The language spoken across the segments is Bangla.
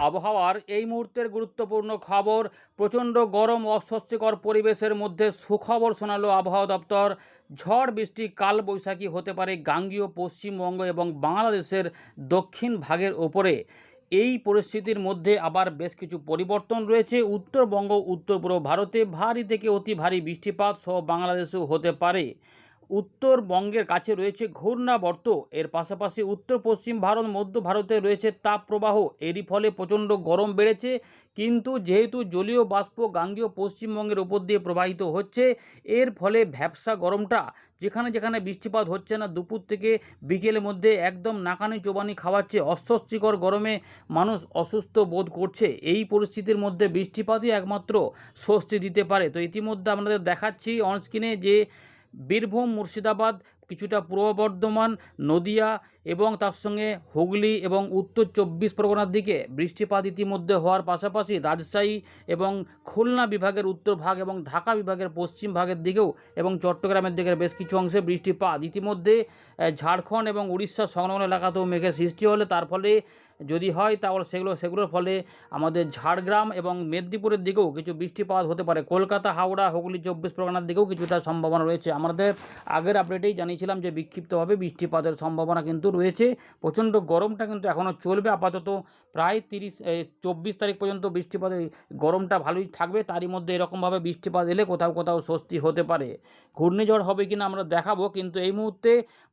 আবহাওয়ার এই মুহূর্তের গুরুত্বপূর্ণ খবর। প্রচণ্ড গরম অস্বস্তিকর পরিবেশের মধ্যে সুখবর শোনালো আবহাওয়া দপ্তর। ঝড় বৃষ্টি কালবৈশাখী হতে পারে গাঙ্গেয় পশ্চিমবঙ্গ এবং বাংলাদেশের দক্ষিণ ভাগের ওপরে। এই পরিস্থিতির মধ্যে আবার বেশ কিছু পরিবর্তন রয়েছে। উত্তরবঙ্গ উত্তর পূর্ব ভারতে ভারী থেকে অতি ভারী বৃষ্টিপাত সহ বাংলাদেশেও হতে পারে। উত্তরবঙ্গের কাছে রয়েছে ঘূর্ণাবর্ত, এর পাশাপাশি উত্তর পশ্চিম ভারত মধ্য ভারতে রয়েছে তাপপ্রবাহ। এরই ফলে প্রচণ্ড গরম বেড়েছে, কিন্তু যেহেতু জলীয় বাষ্প গাঙ্গেয় পশ্চিমবঙ্গের উপর দিয়ে প্রবাহিত হচ্ছে, এর ফলে ভ্যাপসা গরমটা যেখানে যেখানে বৃষ্টিপাত হচ্ছে না, দুপুর থেকে বিকেলের মধ্যে একদম নাকানি চোবানি খাওয়াচ্ছে। অস্বস্তিকর গরমে মানুষ অসুস্থ বোধ করছে। এই পরিস্থিতির মধ্যে বৃষ্টিপাতই একমাত্র স্বস্তি দিতে পারে। তো ইতিমধ্যে আপনাদের দেখাচ্ছি অনস্ক্রিনে যে বীরভূম, মুর্শিদাবাদ, কিছুটা পূর্ব বর্ধমান, নদিয়া এবং তার সঙ্গে হুগলি এবং উত্তর 24 পরগনার দিকে বৃষ্টিপাত ইতিমধ্যে হওয়ার পাশাপাশি রাজশাহী এবং খুলনা বিভাগের উত্তর ভাগ এবং ঢাকা বিভাগের পশ্চিম ভাগের দিকেও এবং চট্টগ্রামের দিকের বেশ কিছু অংশে বৃষ্টিপাত। ইতিমধ্যে ঝাড়খণ্ড এবং উড়িষ্যা সংলগ্ন এলাকাতেও মেঘের সৃষ্টি হলে তার ফলে যদি হয় তাহলে সেগুলোর ফলে আমাদের ঝাড়গ্রাম এবং মেদিনীপুরের দিকেও কিছু বৃষ্টিপাত হতে পারে। কলকাতা, হাওড়া, হুগলি, 24 পরগনার দিকেও কিছুটা সম্ভাবনা রয়েছে। আমাদের আগের আপডেটেই জানিয়েছিলাম যে বিক্ষিপ্তভাবে বৃষ্টিপাতের সম্ভাবনা কিন্তু রয়েছে। প্রচণ্ড গরমটা কিন্তু এখনও চলবে। আপাতত প্রায় 24 তারিখ পর্যন্ত বৃষ্টিপাতের গরমটা ভালোই থাকবে। তারই মধ্যে এরকমভাবে বৃষ্টিপাত এলে কোথাও কোথাও স্বস্তি হতে পারে। ঘূর্ণিঝড় হবে কিনা আমরা দেখাবো, কিন্তু এই মুহূর্তে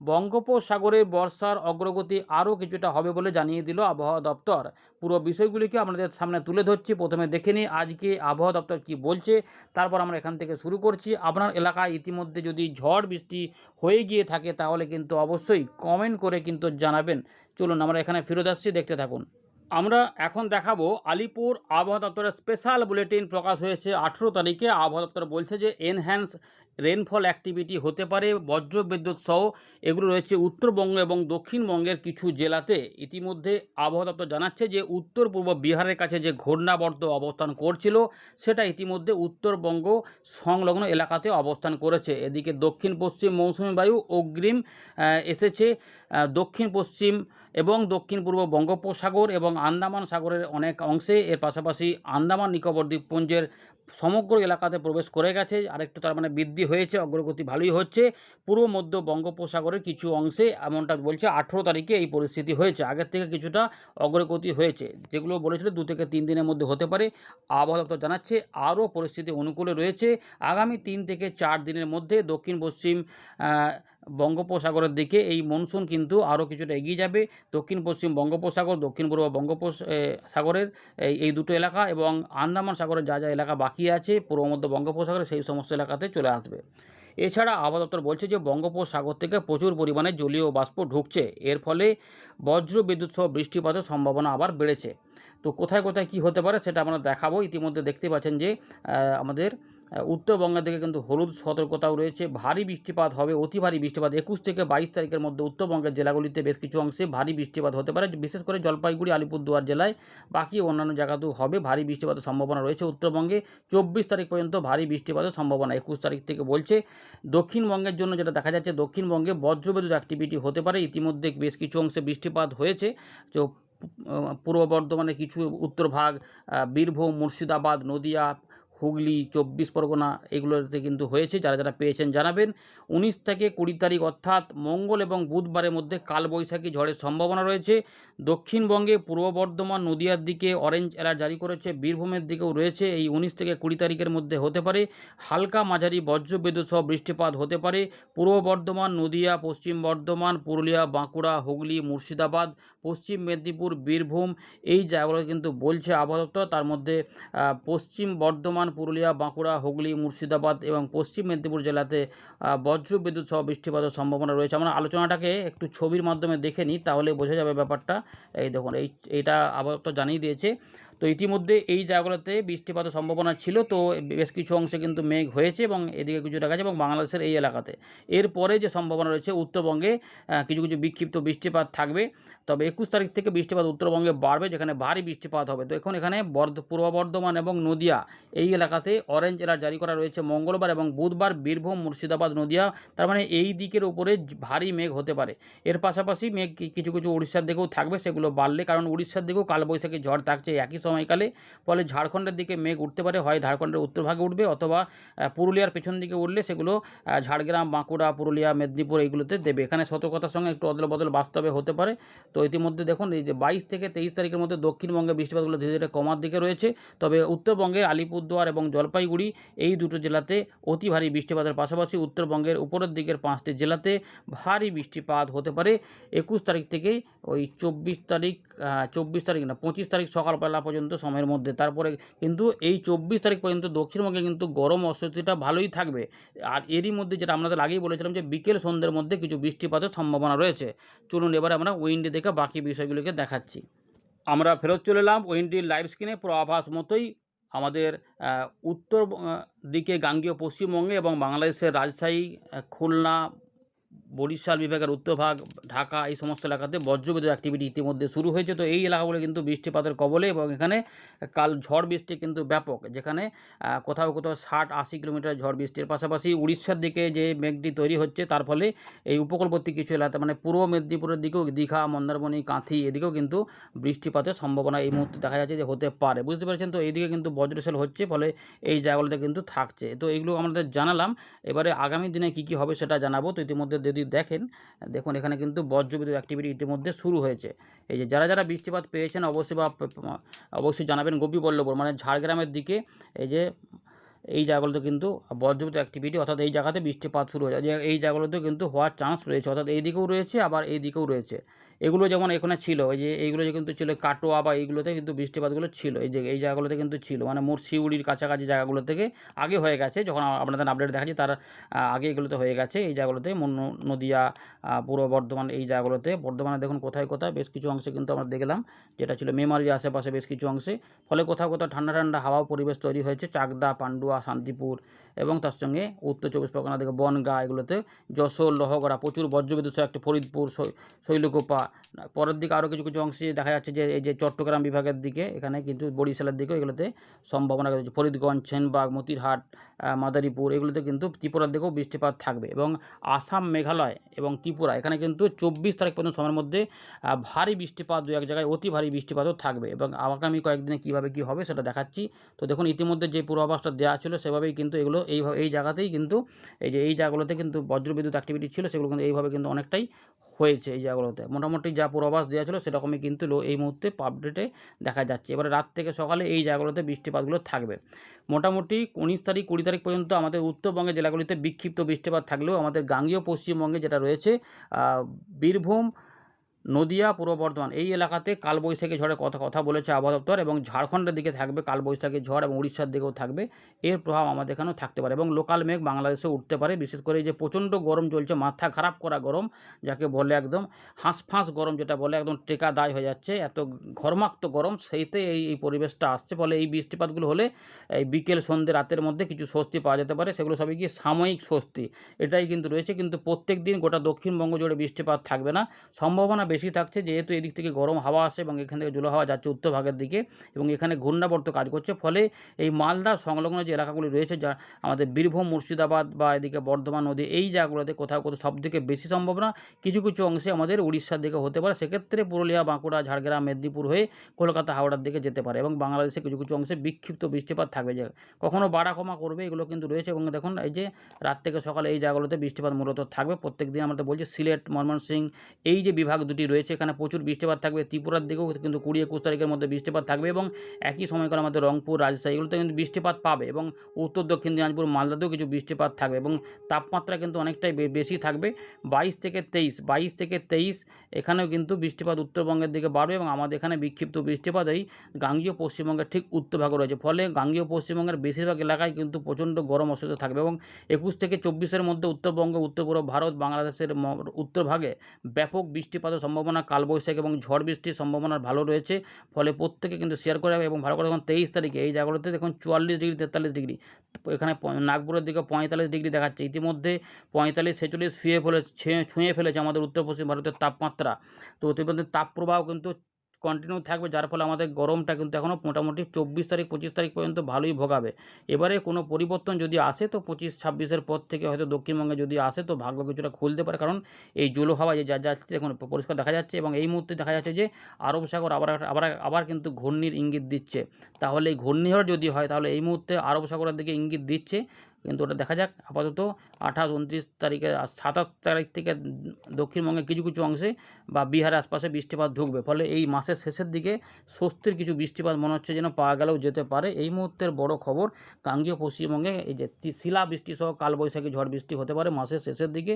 বঙ্গোপসাগরে বর্ষার অগ্রগতি আরও কিছুটা হবে বলে জানিয়ে দিল আবহাওয়া দপ্তর। পুরো বিষয়গুলিকে আপনাদের সামনে তুলে ধরছি। প্রথমে দেখে নিই আজকে আবহাওয়া দপ্তর কী বলছে, তারপর আমরা এখান থেকে শুরু করছি। আপনার এলাকায় ইতিমধ্যে যদি ঝড় বৃষ্টি হয়ে গিয়ে থাকে তাহলে কিন্তু অবশ্যই কমেন্ট করে কিন্তু জানাবেন। চলুন আমরা এখানে ফেরত আসছি, দেখতে থাকুন। আমরা এখন দেখাবো আলিপুর আবহাওয়া দপ্তরের স্পেশাল বুলেটিন প্রকাশ হয়েছে 18 তারিখে। আবহাওয়া দপ্তর বলছে যে এনহ্যান্স রেনফল অ্যাক্টিভিটি হতে পারে, বজ্রবিদ্যুৎ সহ এগুলো রয়েছে উত্তরবঙ্গ এবং দক্ষিণবঙ্গের কিছু জেলাতে। ইতিমধ্যে আবহাওয়া দপ্তর জানাচ্ছে যে উত্তর পূর্ব বিহারের কাছে যে ঘূর্ণাবর্ত অবস্থান করছিল সেটা ইতিমধ্যে উত্তরবঙ্গ সংলগ্ন এলাকাতে অবস্থান করেছে। এদিকে দক্ষিণ পশ্চিম মৌসুমী বায়ু অগ্রিম এসেছে দক্ষিণ পশ্চিম এবং দক্ষিণ পূর্ব বঙ্গোপসাগর এবং আন্দামান সাগরের অনেক অংশে। এর পাশাপাশি আন্দামান নিকোবর দ্বীপপুঞ্জের সমগ্র এলাকাতে প্রবেশ করে গেছে। আরেকটু তার মানে বৃদ্ধি হয়েছে, অগ্রগতি ভালোই হচ্ছে। পূর্ব মধ্য বঙ্গোপসাগরের কিছু অংশে এমনটা বলছে 18 তারিখে এই পরিস্থিতি হয়েছে। আগের থেকে কিছুটা অগ্রগতি হয়েছে, যেগুলো বলেছিল 2 থেকে 3 দিনের মধ্যে হতে পারে। আবহাওয়া দপ্তর জানাচ্ছে আরও পরিস্থিতি অনুকূলে রয়েছে। আগামী 3 থেকে 4 দিনের মধ্যে দক্ষিণ পশ্চিম বঙ্গোপসাগরের দিকে এই মনসুন কিন্তু আরও কিছুটা এগিয়ে যাবে। দক্ষিণ পশ্চিম বঙ্গোপসাগর, দক্ষিণ পূর্ব সাগরের এই দুটো এলাকা এবং আন্দামান সাগরের যা যা এলাকা বাকি আছে পূর্ব মধ্য বঙ্গোপসাগরে সেই সমস্ত এলাকাতে চলে আসবে। এছাড়া আবহাওয়া দপ্তর বলছে যে বঙ্গোপসাগর থেকে প্রচুর পরিমাণে জলীয় বাষ্প ঢুকছে, এর ফলে বজ্র বিদ্যুৎ সহ বৃষ্টিপাতের সম্ভাবনা আবার বেড়েছে। তো কোথায় কোথায় কী হতে পারে সেটা আমরা দেখাবো। ইতিমধ্যে দেখতে পাচ্ছেন যে আমাদের উত্তরবঙ্গের দিকে কিন্তু হলুদ সতর্কতাও রয়েছে। ভারী বৃষ্টিপাত হবে, অতি ভারী বৃষ্টিপাত 21 থেকে 22 তারিখের মধ্যে উত্তরবঙ্গের জেলাগুলিতে বেশ কিছু অংশে ভারী বৃষ্টিপাত হতে পারে, বিশেষ করে জলপাইগুড়ি, আলিপুরদুয়ার জেলায়। বাকি অন্যান্য জায়গাতেও হবে, ভারী বৃষ্টিপাতের সম্ভাবনা রয়েছে। উত্তরবঙ্গে 24 তারিখ পর্যন্ত ভারী বৃষ্টিপাতের সম্ভাবনা, 21 তারিখ থেকে বলছে। দক্ষিণবঙ্গের জন্য যেটা দেখা যাচ্ছে, দক্ষিণবঙ্গে বজ্রবিদ্যুৎ অ্যাক্টিভিটি হতে পারে। ইতিমধ্যে বেশ কিছু অংশে বৃষ্টিপাত হয়েছে। তো পূর্ব বর্ধমানের কিছু উত্তর ভাগ, বীরভূম, মুর্শিদাবাদ, নদিয়া, হুগলি, 24 পরগনা এগুলোতে কিন্তু হয়েছে। যারা যারা পেয়েছেন জানাবেন। 19 থেকে 20 তারিখ অর্থাৎ মঙ্গল এবং বুধবারের মধ্যে কালবৈশাখী ঝড়ের সম্ভাবনা রয়েছে। দক্ষিণবঙ্গে পূর্ব বর্ধমান, নদিয়ার দিকে অরেঞ্জ অ্যালার্ট জারি করেছে, বীরভূমের দিকেও রয়েছে। এই 19 থেকে 20 তারিখের মধ্যে হতে পারে হালকা মাঝারি বজ্রবিদ্যুৎ সহ বৃষ্টিপাত হতে পারে। পূর্ব বর্ধমান, নদিয়া, পশ্চিম বর্ধমান, পুরুলিয়া, বাঁকুড়া, হুগলি, মুর্শিদাবাদ, পশ্চিম মেদিনীপুর, বীরভূম এই জায়গাগুলো কিন্তু বলছে আবহাওয়া দপ্তর। তার মধ্যে পশ্চিম বর্ধমান, পুরুলিয়া, বাঁকুড়া, হুগলি, মুর্শিদাবাদ এবং পশ্চিম মেদিনীপুর জেলাতে বজ্রবিদ্যুৎ সহ বৃষ্টিপাতের সম্ভাবনা রয়েছে। আমরা আলোচনাটাকে একটু ছবির মাধ্যমে দেখে নিই, তাহলে বোঝা যাবে ব্যাপারটা। এই দেখুন, এইটা আবহাওয়া দপ্তর জানিয়ে দিয়েছে। তো ইতিমধ্যে এই জায়গাগুলোতে বৃষ্টিপাতের সম্ভাবনা ছিল, তো বেশ কিছু অংশে কিন্তু মেঘ হয়েছে এবং এদিকে কিছু দেখা যাচ্ছে এবং বাংলাদেশের এই এলাকাতে। এরপরে যে সম্ভাবনা রয়েছে উত্তরবঙ্গে কিছু কিছু বিক্ষিপ্ত বৃষ্টিপাত থাকবে। তবে 21 তারিখ থেকে বৃষ্টিপাত উত্তরবঙ্গে বাড়বে, যেখানে ভারী বৃষ্টিপাত হবে। তো এখন এখানে পূর্ব বর্ধমান এবং নদিয়া এই এলাকাতে অরেঞ্জ অ্যালার্ট জারি করা রয়েছে মঙ্গলবার এবং বুধবার। বীরভূম, মুর্শিদাবাদ, নদিয়া, তার মানে এই দিকের উপরে ভারী মেঘ হতে পারে। এর পাশাপাশি মেঘ কিছু কিছু উড়িষ্যার দিকেও থাকবে, সেগুলো বাড়লে, কারণ উড়িষ্যার দিকেও কালবৈশাখী ঝড় থাকছে একই সময়কালে। ফলে ঝাড়খণ্ডের দিকে মেঘ উঠতে পারে, হয় ঝাড়খণ্ডের উত্তরভাগে উঠবে অথবা পুরুলিয়ার পেছন দিকে উঠলে সেগুলো ঝাড়গ্রাম, বাঁকুড়া, পুরুলিয়া, মেদিনীপুর এইগুলোতে দেবে। এখানে সতর্কতার সঙ্গে একটু অদল বদল বাস্তবে হতে পারে। তো ইতিমধ্যে দেখুন এই যে 22 থেকে 23 তারিখের মধ্যে দক্ষিণবঙ্গে বৃষ্টিপাতগুলো ধীরে ধীরে কমার দিকে রয়েছে। তবে উত্তরবঙ্গে আলিপুরদুয়ার এবং জলপাইগুড়ি এই দুটো জেলাতে অতি ভারী বৃষ্টিপাতের পাশাপাশি উত্তরবঙ্গের উপরের দিকের 5টি জেলাতে ভারী বৃষ্টিপাত হতে পারে 21 তারিখ থেকে ওই 24 তারিখ না 25 তারিখ সকালবেলা পর্যন্ত সময়ের মধ্যে। তারপরে কিন্তু এই 24 তারিখ পর্যন্ত দক্ষিণবঙ্গে কিন্তু গরম অস্বস্তিটা ভালোই থাকবে। আর এরই মধ্যে যেটা আপনাদের আগেই বলেছিলাম যে বিকেল সন্ধ্যের মধ্যে কিছু বৃষ্টিপাতের সম্ভাবনা রয়েছে। চলুন এবারে আমরা উইন্ডে দেখে বাকি বিষয়গুলোকে দেখাচ্ছি। আমরা ফেরত চলে এলাম উইন্ডির লাইভ স্ক্রিনে। পূর্বাভাস মতোই আমাদের উত্তর দিকে গাঙ্গেয় পশ্চিমবঙ্গে এবং বাংলাদেশের রাজশাহী, খুলনা, বরিশাল বিভাগের উত্তরভাগ, ঢাকা এই সমস্ত এলাকাতে বজ্রবিদ্যুৎ অ্যাক্টিভিটি ইতিমধ্যে শুরু হয়েছে। তো এই এলাকাগুলো কিন্তু বৃষ্টিপাতের কবলে এবং এখানে কাল ঝড় বৃষ্টি কিন্তু ব্যাপক, যেখানে কোথাও কোথাও 60-80 কিলোমিটার ঝড় বৃষ্টির পাশাপাশি উড়িষ্যার দিকে যে মেঘটি তৈরি হচ্ছে তার ফলে এই উপকূলবর্তী কিছু এলাকা মানে পূর্ব মেদিনীপুরের দিকেও দীঘা, মন্দারমণি, কাঁথি এদিকেও কিন্তু বৃষ্টিপাতের সম্ভাবনা এই মুহূর্তে দেখা যাচ্ছে যে হতে পারে, বুঝতে পেরেছেন। তো এইদিকে কিন্তু বজ্রসেল হচ্ছে, ফলে এই জায়গাগুলোতে কিন্তু থাকছে। তো এইগুলো আমাদের জানালাম। এবারে আগামী দিনে কী কী হবে সেটা জানাবো। তো ইতিমধ্যে যদি দেখুন এখানে কিন্তু বজ্রবিদ্যুৎ অ্যাক্টিভিটি ইতিমধ্যে শুরু হয়েছে। এই যে যারা বৃষ্টিপাত পেয়েছেন অবশ্যই জানাবেন। গোপীবল্লভপুর মানে ঝাড়গ্রামের দিকে এই জায়গাগুলোতে কিন্তু বজ্রবিদ্যুৎ অ্যাক্টিভিটি, অর্থাৎ এই জায়গাতে বৃষ্টিপাত শুরু হয়েছে। এই জায়গাগুলোতেও কিন্তু হওয়ার চান্স রয়েছে, অর্থাৎ এই দিকেও রয়েছে আবার এই দিকেও রয়েছে। এগুলো যেমন এখানে ছিল, এই যে এইগুলো যে কিন্তু ছিল কাটোয়া বা এইগুলোতে কিন্তু বৃষ্টিপাতগুলো ছিল, এই জায়গাগুলোতে কিন্তু ছিল, মানে মুর্শিউড়ির কাছাকাছি জায়গাগুলো থেকে আগে হয়ে গেছে। যখন আপনাদের আপডেট দেখাচ্ছি তার আগে এগুলোতে হয়ে গেছে। এই জায়গাগুলোতে নদিয়া, পূর্ব বর্ধমান এই জায়গাগুলোতে। বর্ধমানে দেখুন কোথায় কোথায় বেশ কিছু অংশে কিন্তু আমরা দেখলাম যেটা ছিল মেমারির আশেপাশে বেশ কিছু অংশে। ফলে কোথাও কোথাও ঠান্ডা ঠান্ডা হাওয়া পরিবেশ তৈরি হয়েছে চাকদা, পান্ডুয়া, শান্তিপুর এবং তার সঙ্গে উত্তর 24 পরগনা থেকে বনগাঁ এগুলোতে, যশোর, লোহগড়া প্রচুর বজ্রবিদ্যুৎ সহ একটি ফরিদপুর, শৈলকুপা। পরের দিকে আরও কিছু কিছু অংশে দেখা যাচ্ছে যে এই যে চট্টগ্রাম বিভাগের দিকে, এখানে কিন্তু বরিশালের দিকেও এগুলোতে সম্ভাবনা রয়েছে। ফরিদগঞ্জ, সেনবাগ, মতিরহাট, মাদারীপুর এগুলোতে কিন্তু ত্রিপুরার দিকেও বৃষ্টিপাত থাকবে এবং আসাম, মেঘালয় এবং ত্রিপুরা এখানে কিন্তু 24 তারিখ পর্যন্ত সময়ের মধ্যে ভারী বৃষ্টিপাত, দু এক জায়গায় অতি ভারী বৃষ্টিপাতও থাকবে এবং আগামী কয়েকদিনে কীভাবে কী হবে সেটা দেখাচ্ছি। তো দেখুন ইতিমধ্যে যে পূর্বাভাসটা দেওয়া ছিল সেভাবেই কিন্তু এগুলো এই জায়গাতেই কিন্তু এই জায়গাগুলোতে কিন্তু বজ্রবিদ্যুৎ অ্যাক্টিভিটি ছিল, সেগুলো কিন্তু এইভাবে কিন্তু অনেকটাই হয়েছে। এই জায়গাগুলোতে মোটামুটি যা পূর্বাভাস দেওয়া ছিল সেরকমই কিন্তু এই মুহূর্তে আপডেটে দেখা যাচ্ছে। এবারে রাত থেকে সকালে এই জায়গাগুলোতে বৃষ্টিপাতগুলো থাকবে। মোটামুটি 19 তারিখ 20 তারিখ পর্যন্ত আমাদের উত্তরবঙ্গের জেলাগুলিতে বিক্ষিপ্ত বৃষ্টিপাত থাকলেও আমাদের গাঙ্গেয় পশ্চিমবঙ্গে যেটা রয়েছে বীরভূম, নদিয়া, পূর্ব বর্ধমান এই এলাকাতে কালবৈশাখী ঝড়ের কথা বলেছে আবহাওয়া দপ্তর এবং ঝাড়খণ্ডের দিকে থাকবে কালবৈশাখী ঝড় এবং উড়িষ্যার দিকেও থাকবে। এর প্রভাব আমাদের এখানেও থাকতে পারে এবং লোকাল মেঘ বাংলাদেশেও উঠতে পারে। বিশেষ করে এই যে প্রচণ্ড গরম চলছে, মাথা খারাপ করা গরম যাকে বলে, একদম হাঁসফাঁস গরম যেটা বলে, একদম টেকা দায় হয়ে যাচ্ছে, এত ঘর্মাক্ত গরম, সেইতে এই পরিবেশটা আসছে। ফলে এই বৃষ্টিপাতগুলো হলে এই বিকেল সন্ধ্যে রাতের মধ্যে কিছু স্বস্তি পাওয়া যেতে পারে। সেগুলো সবই কি সাময়িক স্বস্তি, এটাই কিন্তু রয়েছে। কিন্তু প্রত্যেক দিন গোটা দক্ষিণবঙ্গ জুড়ে বৃষ্টিপাত থাকবে না, সম্ভাবনা বেশি থাকছে যেহেতু এদিক থেকে গরম হাওয়া আসে এবং এখান থেকে জোলো হাওয়া যাচ্ছে উত্তর ভাগের দিকে এবং এখানে ঘূর্ণাবর্ত কাজ করছে। ফলে এই মালদা সংলগ্ন যে এলাকাগুলি রয়েছে, যা আমাদের বীরভূম, মুর্শিদাবাদ বা এদিকে বর্ধমান নদী এই জায়গাগুলোতে কোথাও সবথেকে বেশি সম্ভাবনা কিছু কিছু অংশে আমাদের উড়িষ্যার দিকে হতে পারে। সেক্ষেত্রে পুরুলিয়া, বাঁকুড়া, ঝাড়গ্রাম, মেদিনীপুর হয়ে কলকাতা, হাওড়ার দিকে যেতে পারে এবং বাংলাদেশে কিছু কিছু অংশে বিক্ষিপ্ত বৃষ্টিপাত থাকবে, যে কখনো বাড়া কমা করবে, এগুলো কিন্তু রয়েছে। এবং দেখুন এই যে রাত থেকে সকালে এই জায়গাগুলোতে বৃষ্টিপাত মূলত থাকবে প্রত্যেক দিন। আমরা তো বলছি সিলেট, ময়মনসিংহ এই যে বিভাগ দুটি রয়েছে এখানে প্রচুর বৃষ্টিপাত থাকবে। ত্রিপুরার দিকেও কিন্তু 20-21 তারিখের মধ্যে বৃষ্টিপাত থাকবে এবং একই সময়কালে আমাদের রংপুর, রাজশাহী এগুলোতে কিন্তু বৃষ্টিপাত পাবে এবং উত্তর দক্ষিণ দিনাজপুর, মালদাতেও কিছু বৃষ্টিপাত থাকবে এবং তাপমাত্রা কিন্তু অনেকটাই বেশি থাকবে। 22 থেকে 23 এখানেও কিন্তু বৃষ্টিপাত উত্তরবঙ্গের দিকে বাড়বে এবং আমাদের এখানে বিক্ষিপ্ত বৃষ্টিপাত এই গাঙ্গেয় পশ্চিমবঙ্গের ঠিক উত্তরভাগে রয়েছে। ফলে গাঙ্গেয় পশ্চিমবঙ্গের বেশিরভাগ এলাকায় কিন্তু প্রচণ্ড গরম অস্বস্তি থাকবে এবং 21 থেকে 24-এর মধ্যে উত্তরবঙ্গ, উত্তর পূর্ব ভারত, বাংলাদেশের উত্তরভাগে ব্যাপক বৃষ্টিপাতের সম্ভাবনা, কালবৈশাখী এবং ঝড় বৃষ্টির সম্ভাবনা ভালো রয়েছে। ফলে প্রত্যেকে কিন্তু শেয়ার করে রাখবে এবং ভালো করে দেখুন 23 তারিখে এই জায়গাগুলোতে দেখুন 44 ডিগ্রি 43 ডিগ্রি, এখানে নাগপুরের দিকে 45 ডিগ্রি দেখাচ্ছে। ইতিমধ্যে 45 46 ছুঁয়ে ফেলেছে আমাদের উত্তর পশ্চিম ভারতের তাপমাত্রা। তো ইতিমধ্যে তাপপ্রবাহ কিন্তু কন্টিনিউ থাকবে, যার ফলে আমাদের গরমটা কিন্তু এখনও মোটামুটি 24 তারিখ 25 তারিখ পর্যন্ত ভালোই ভোগাবে। এবারে কোনো পরিবর্তন যদি আসে তো 25-26-এর পর থেকে হয়তো দক্ষিণবঙ্গে যদি আসে তো ভাগ্য কিছুটা খুলতে পারে, কারণ এই জোলো হাওয়া যে যা যাচ্ছে এখন পরিষ্কার দেখা যাচ্ছে এবং এই মুহূর্তে দেখা যাচ্ছে যে আরব সাগর আবার কিন্তু ঘূর্ণির ইঙ্গিত দিচ্ছে। তাহলে এই ঘূর্ণিঝড় যদি হয় তাহলে এই মুহূর্তে আরব সাগরের দিকে ইঙ্গিত দিচ্ছে, কিন্তু ওটা দেখা যাক। আপাতত 28 29 তারিখে 27 তারিখ থেকে দক্ষিণবঙ্গে কিছু কিছু অংশে বা বিহারের আশপাশে বৃষ্টিপাত ঢুকবে। ফলে এই মাসের শেষের দিকে স্বস্তির কিছু বৃষ্টিপাত মনে হচ্ছে যেন পাওয়া গেলেও যেতে পারে। এই মুহূর্তের বড় খবর, গাঙ্গেয় পশ্চিমবঙ্গে এই যে শিলাবৃষ্টি সহ কালবৈশাখী ঝড় বৃষ্টি হতে পারে মাসের শেষের দিকে।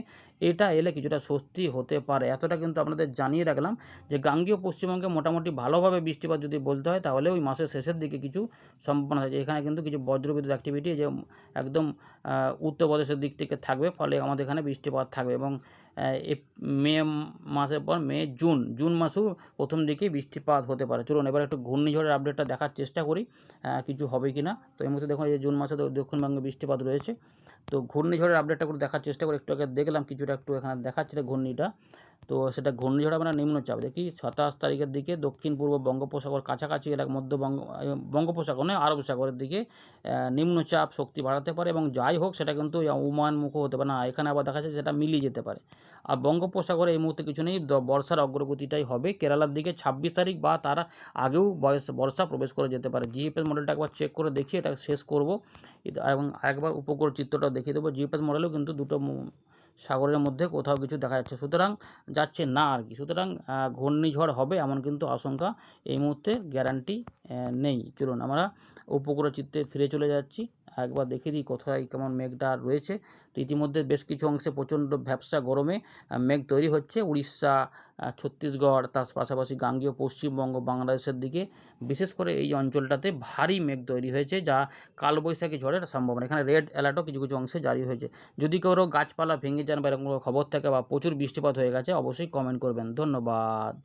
এটা এলে কিছুটা স্বস্তি হতে পারে। এতটা কিন্তু আপনাদের জানিয়ে রাখলাম যে গাঙ্গেয় পশ্চিমবঙ্গে মোটামুটি ভালোভাবে বৃষ্টিপাত যদি বলতে হয় তাহলে ওই মাসের শেষের দিকে কিছু সম্ভাবনা আছে। এখানে কিন্তু কিছু বজ্রবিদ্যুৎ অ্যাক্টিভিটি যে একদম উত্তরপ্রদেশের দিক থেকে থাকবে, ফলে আমাদের এখানে বৃষ্টিপাত থাকবে এবং মে মাসের পর জুন মাসেও প্রথম দিকেই বৃষ্টিপাত হতে পারে। চলুন এবার একটু ঘূর্ণিঝড়ের আপডেটটা দেখার চেষ্টা করি কিছু হবে কি না। তো এই মুহূর্তে দেখুন এই যে জুন মাসে দক্ষিণবঙ্গে বৃষ্টিপাত রয়েছে। তো ঘূর্ণিঝড়ের আপডেটটা করে দেখার চেষ্টা করি। একটু আগে দেখলাম কিছুটা একটু এখানে দেখাচ্ছিল ঘূর্ণিটা। তো সেটা ঘূর্ণিঝড় হবে না নিম্নচাপ, দেখি 27 তারিখের দিকে দক্ষিণ পূর্ব বঙ্গোপসাগর কাছাকাছি এলাকা বঙ্গোপসাগর নয় আরব সাগরের দিকে নিম্নচাপ শক্তি বাড়াতে পারে এবং যাই হোক সেটা কিন্তু ওমানমুখও হতে পারে না, এখানে আবার দেখা যাচ্ছে সেটা মিলিয়ে যেতে পারে। আর বঙ্গোপসাগরে এই মুহূর্তে কিছু নেই, বর্ষার অগ্রগতিটাই হবে কেরালার দিকে 26 তারিখ বা তার আগেও বর্ষা প্রবেশ করে যেতে পারে। জিএফএস মডেলটা একবার চেক করে দেখি, এটা শেষ করব এবং আরেকবার উপগ্রহ চিত্রটাও দেখিয়ে দেবো। জিএফএস মডেলেও কিন্তু দুটো সাগরের মধ্যে কোথাও কিছু দেখা যাচ্ছে, সুতরাং যাচ্ছে না আর কি। সুতরাং ঘূর্ণিঝড় হবে এমন কিন্তু আশঙ্কা এই মুহূর্তে গ্যারান্টি নেই। চলুন আমরা উপগ্রহ চিত্রে ফিরে চলে যাচ্ছি, একবার দেখে দিই কোথায় কেমন মেঘটা রয়েছে। তো ইতিমধ্যে বেশ কিছু অংশে প্রচণ্ড ভ্যাপসা গরমে মেঘ তৈরি হচ্ছে, উড়িষ্যা ছত্তিশগড় তার পাশাপাশি গাঙ্গেয় পশ্চিমবঙ্গ বাংলাদেশের দিকে বিশেষ করে এই অঞ্চলটাতে ভারী মেঘ তৈরি হয়েছে, যা কালবৈশাখী ঝড়ের সম্ভাবনা। এখানে রেড অ্যালার্টও কিছু কিছু অংশে জারি হয়েছে। যদি কারো গাছপালা ভেঙে যান বা এরকম খবর থাকে বা প্রচুর বৃষ্টিপাত হয়ে গেছে অবশ্যই কমেন্ট করবেন। ধন্যবাদ।